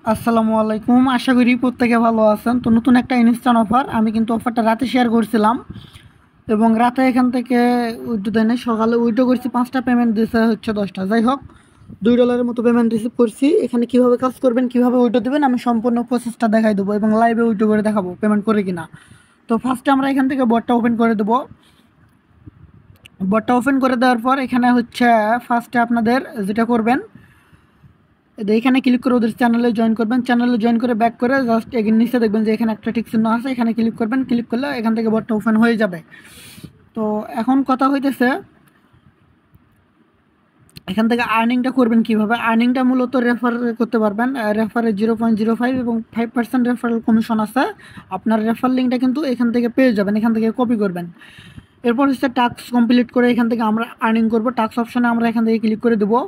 আসসালামু আলাইকুম। আশা করি প্রত্যেকে ভালো আছেন। তো নতুন একটা ইনস্ট্যান্ট অফার, আমি কিন্তু অফারটা রাতে শেয়ার করছিলাম এবং রাতে এখান থেকে উইড্রো দেয় নাই, সকালে উইড্রো করছি 5টা, পেমেন্ট দিয়েছে হচ্ছে 10টা। যাই হোক, $2 মতো পেমেন্ট রিসিভ করছি। এখানে কিভাবে কাজ করবেন, কিভাবে উইড্রো দেবেন, আমি সম্পূর্ণ প্রসেসটা দেখাই দেবো এবং লাইভে উইড্রো করে দেখাবো পেমেন্ট করে কিনা। তো ফার্স্টে আমরা এখান থেকে বটটা ওপেন করে দেবো। বটটা ওপেন করে দেওয়ার পর এখানে হচ্ছে ফার্স্টে আপনাদের যেটা করবেন, এখানে ক্লিক করে ওদের চ্যানেলে জয়েন করবেন। চ্যানেলে জয়েন করে ব্যাক করে জাস্ট এগিয়ে নিচে দেখবেন যে এখানে একটা টিক চিহ্ন আছে, এখানে ক্লিক করবেন। ক্লিক করলে এখান থেকে বটটা ওপেন হয়ে যাবে। তো এখন কথা হইতেছে এখান থেকে আর্নিংটা করবেন কীভাবে। আর্নিংটা মূলত রেফার করতে পারবেন। রেফারে 0.05 এবং 5% রেফারেল কমিশন আছে। আপনার রেফার লিঙ্কটা কিন্তু এখান থেকে পেয়ে যাবেন, এখান থেকে কপি করবেন। এরপর হচ্ছে টাস্ক কমপ্লিট করে এখান থেকে আমরা আর্নিং করব। টাস্ক অপশানে আমরা এখান থেকে ক্লিক করে দেবো।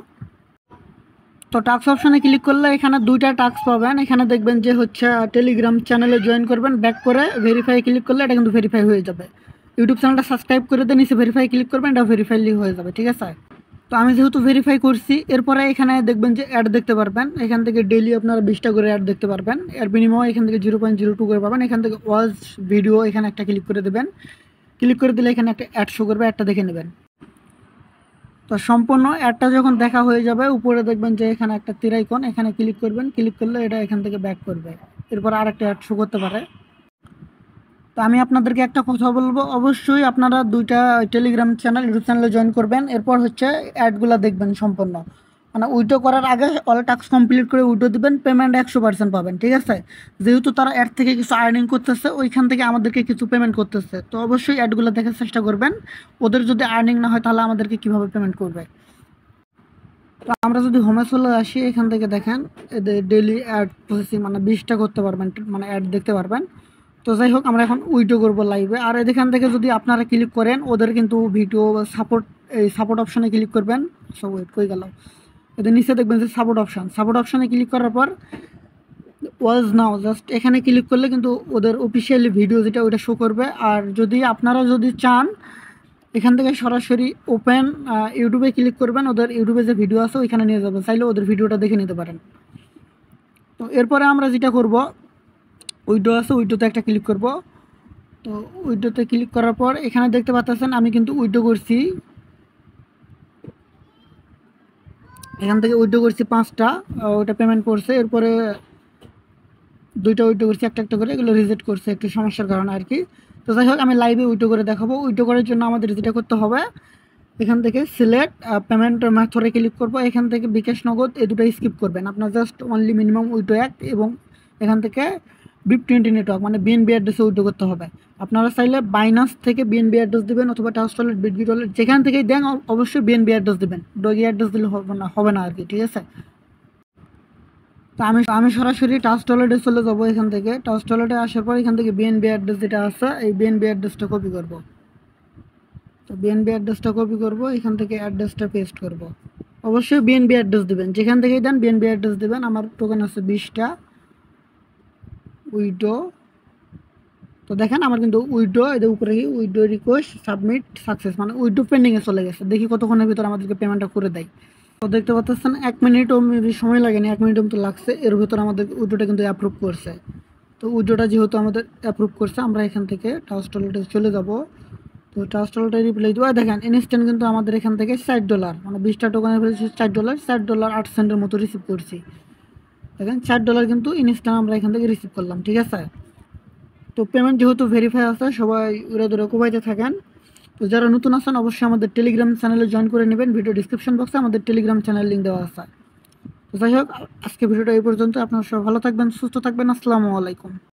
তো টাস্ক অপশানে ক্লিক করলে এখানে 2টা টাস্ক পাবেন। এখানে দেখবেন যে হচ্ছে টেলিগ্রাম চ্যানেলে জয়েন করবেন, ব্যাক করে ভেরিফাই ক্লিক করলে এটা কিন্তু ভেরিফাই হয়ে যাবে। ইউটিউব চ্যানেলটা সাবস্ক্রাইব করে দিয়ে নিচে ভেরিফাই ক্লিক করবেন, এটা ভেরিফাইলি হয়ে যাবে, ঠিক আছে। তো আমি যেহেতু ভেরিফাই করছি, এরপরে এখানে দেখবেন যে অ্যাড দেখতে পারবেন। এখান থেকে ডেইলি আপনারা 20টা করে অ্যাড দেখতে পারবেন। এর বিনিময়ে এখান থেকে 0.02 করে পাবেন। এখান থেকে ওয়াচ ভিডিও এখানে একটা ক্লিক করে দেবেন। ক্লিক করে দিলে এখানে একটা অ্যাড শো করবে, অ্যাডটা দেখে নেবেন। তো সম্পূর্ণ অ্যাডটা যখন দেখা হয়ে যাবে, উপরে দেখবেন যে এখানে একটা তীর আইকন, এখানে ক্লিক করবেন। ক্লিক করলে এটা এখান থেকে ব্যাক করবে। এরপর আরেকটা অ্যাড শো করতে পারে। তো আমি আপনাদেরকে একটা কথা বলবো, অবশ্যই আপনারা 2টা টেলিগ্রাম চ্যানেল, ইউটিউব চ্যানেলে জয়েন করবেন। এরপর হচ্ছে অ্যাডগুলো দেখবেন সম্পূর্ণ, মানে উইড্রো করার আগে অল টাস্ক কমপ্লিট করে উইড্রো দিবেন, পেমেন্ট 100% পাবেন, ঠিক আছে। যেহেতু তারা অ্যাড থেকে কিছু আর্নিং করতেছে, ওইখান থেকে আমাদেরকে কিছু পেমেন্ট করতেছে। তো অবশ্যই অ্যাডগুলো দেখার চেষ্টা করবেন। ওদের যদি আর্নিং না হয় তাহলে আমাদেরকে কীভাবে পেমেন্ট করবে। তো আমরা যদি হোমে চলে আসি, এখান থেকে দেখেন এদের ডেইলি অ্যাড প্রসেসিং, মানে 20টা করতে পারবেন, মানে অ্যাড দেখতে পারবেন। তো যাই হোক, আমরা এখন উইড্রো করবো লাইভে। আর এখান থেকে যদি আপনারা ক্লিক করেন, ওদের কিন্তু ভিডিও সাপোর্ট, এই সাপোর্ট অপশানে ক্লিক করবেন। সব ওয়েট কই গেল, এদের নিচে দেখবেন যে সাপোর্ট অপশান, সাপোর্ট অপশানে ক্লিক করার পর ওয়াজ নাও জাস্ট এখানে ক্লিক করলে কিন্তু ওদের অফিসিয়ালি ভিডিও যেটা ওইটা শো করবে। আর যদি আপনারা যদি চান, এখান থেকে সরাসরি ওপেন ইউটিউবে ক্লিক করবেন, ওদের ইউটিউবে যে ভিডিও আছে ওইখানে নিয়ে যাবেন, চাইলে ওদের ভিডিওটা দেখে নিতে পারেন। তো এরপরে আমরা যেটা করব, উইডো আছে, উইডোতে একটা ক্লিক করব। তো উইডোতে ক্লিক করার পর এখানে দেখতে পাচ্ছেন আমি কিন্তু উইডো করছি, এখান থেকে উইডো করছি 5টা, ওইটা পেমেন্ট করছে। এরপরে 2টা উইডো করছি একটা একটা করে, এগুলো রিজেক্ট করছে একটু সমস্যার কারণে আর কি। তো যাই হোক, আমি লাইভে উইডো করে দেখাবো। উইডো করার জন্য আমাদের যেটা করতে হবে, এখান থেকে সিলেক্ট পেমেন্ট মেথডে ক্লিক করব। এখান থেকে বিকাশ, নগদ এই দুটো স্কিপ করবেন। আপনার just only minimum widow act এবং এখান থেকে BIP20 নেটওয়ার্ক, মানে বিএনবি অ্যাড্রেসে উইডো করতে হবে। আপনারা চাইলে বাইনান্স থেকে বিএনবি অ্যাড্রেস দেবেন, অথবা ট্রাস্ট ওয়ালেট, বিটগেট ওয়ালেট, যেখান থেকেই দেন অবশ্যই বিএনবি অ্যাড্রেস দেবেন। ডগি অ্যাড্রেস দিলে হবে না আর কি, ঠিক আছে। তো আমি সরাসরি ট্রাস্ট ওয়ালেটে চলে যাবো। এখান থেকে ট্রাস্ট ওয়ালেটে আসার পর এখান থেকে বিএনবি অ্যাড্রেস যেটা আছে, এই বিএনবি অ্যাড্রেসটা কপি করব। তো বিএনবি অ্যাড্রেসটা কপি করব, এখান থেকে অ্যাড্রেসটা পেস্ট করব। অবশ্যই বিএনবি অ্যাড্রেস দেবেন, যেখান থেকেই দেন বিএনবি অ্যাড্রেস দেবেন। আমার টোকেন আছে 20টা উইডো। তো দেখেন আমার কিন্তু উইডো, এদের উপরে কি উইডো রিকোয়েস্ট সাবমিট সাকসেস, মানে উইডো পেন্ডিংয়ে চলে গেছে। দেখি কতক্ষণের ভিতরে আমাদেরকে পেমেন্টটা করে দেয়। তো দেখতে পাচ্ছেন 1 মিনিটও মেবি সময় লাগেনি, 1 মিনিট মতো লাগছে। এর ভিতরে আমাদের উইডোটা কিন্তু অ্যাপ্রুভ করছে। তো উইডোটা যেহেতু আমাদের অ্যাপ্রুভ করছে, আমরা এখান থেকে ট্রাস্ট ওয়ালেটে চলে যাব। তো ট্রাস্ট ওয়ালেটে রিপ্লাই দেবো। দেখেন ইনস্ট্যান্ট কিন্তু আমাদের এখান থেকে $60, মানে 20টা টোকেনের ফেলেছি $60, $4.08 মতো রিসিভ করছি। দেখেন $4 কিন্তু ইনস্ট্যান্ট আমরা এখান থেকে রিসিভ করলাম, ঠিক আছে। তো পেমেন্ট যেহেতু ভেরিফাই আছে, সবাই উড়ে ধরে কোবাইতে থাকেন। তো যারা নতুন আছেন অবশ্যই আমাদের টেলিগ্রাম চ্যানেলে জয়েন করে নেবেন। ভিডিও ডিসক্রিপশন বক্সে আমাদের টেলিগ্রাম চ্যানেল লিঙ্ক দেওয়া আছে। তো যাই হোক, আজকে ভিডিওটা এই পর্যন্ত। আপনারা সবাই ভালো থাকবেন, সুস্থ থাকবেন। আসসালামু আলাইকুম।